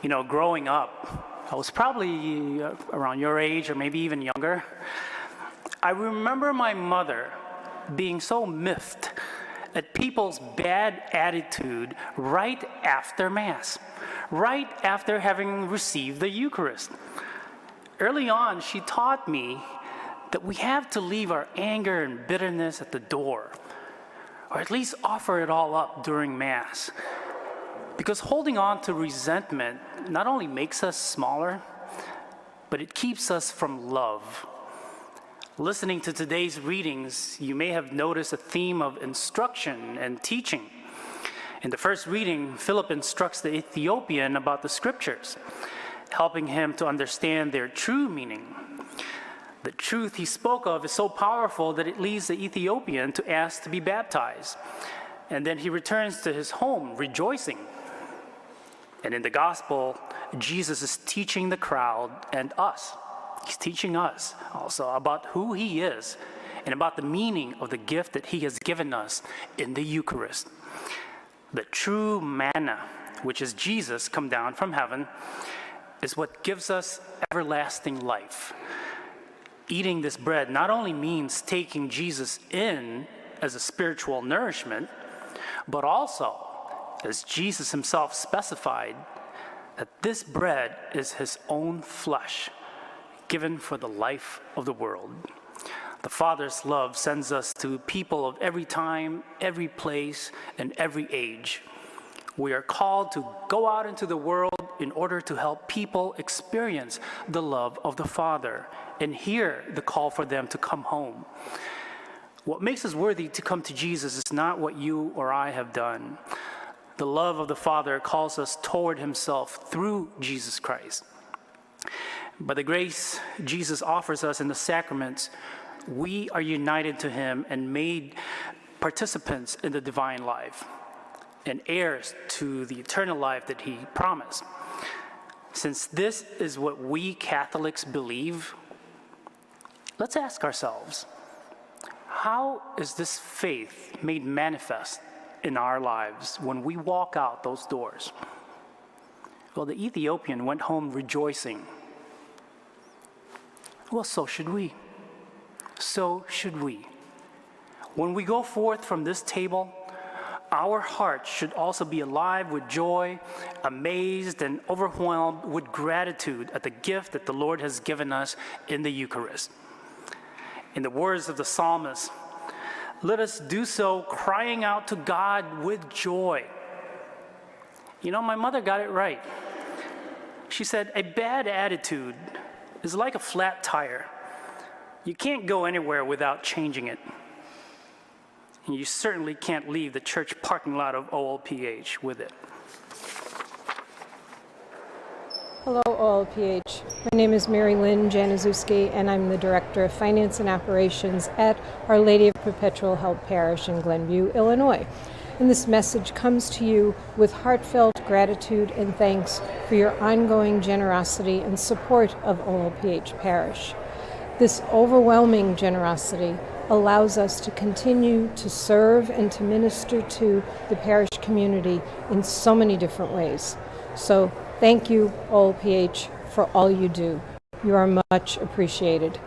Growing up, I was probably around your age or maybe even younger. I remember my mother being so miffed at people's bad attitude right after Mass, right after having received the Eucharist. Early on, she taught me that we have to leave our anger and bitterness at the door, or at least offer it all up during Mass. Because holding on to resentment not only makes us smaller, but it keeps us from love. Listening to today's readings, you may have noticed a theme of instruction and teaching. In the first reading, Philip instructs the Ethiopian about the scriptures, helping him to understand their true meaning. The truth he spoke of is so powerful that it leads the Ethiopian to ask to be baptized. And then he returns to his home rejoicing. And in the gospel, Jesus is teaching the crowd and us. He's teaching us also about who he is and about the meaning of the gift that he has given us in the Eucharist. The true manna, which is Jesus come down from heaven, is what gives us everlasting life. Eating this bread not only means taking Jesus in as a spiritual nourishment, but also, as Jesus himself specified, that this bread is his own flesh, given for the life of the world. The Father's love sends us to people of every time, every place, and every age. We are called to go out into the world in order to help people experience the love of the Father and hear the call for them to come home. What makes us worthy to come to Jesus is not what you or I have done. The love of the Father calls us toward himself through Jesus Christ. By the grace Jesus offers us in the sacraments, we are united to him and made participants in the divine life and heirs to the eternal life that he promised. Since this is what we Catholics believe, let's ask ourselves, how is this faith made manifest in our lives when we walk out those doors? Well, the Ethiopian went home rejoicing. Well, so should we. So should we. When we go forth from this table, our hearts should also be alive with joy, amazed and overwhelmed with gratitude at the gift that the Lord has given us in the Eucharist. In the words of the psalmist, let us do so crying out to God with joy. My mother got it right. She said, a bad attitude is like a flat tire. You can't go anywhere without changing it. And you certainly can't leave the church parking lot of OLPH with it. Hello, OLPH. My name is Mary Lynn Januszewski, and I'm the Director of Finance and Operations at Our Lady of Perpetual Help Parish in Glenview, Illinois. And this message comes to you with heartfelt gratitude and thanks for your ongoing generosity and support of OLPH Parish. This overwhelming generosity allows us to continue to serve and to minister to the parish community in so many different ways. So thank you, OLPH, for all you do. You are much appreciated.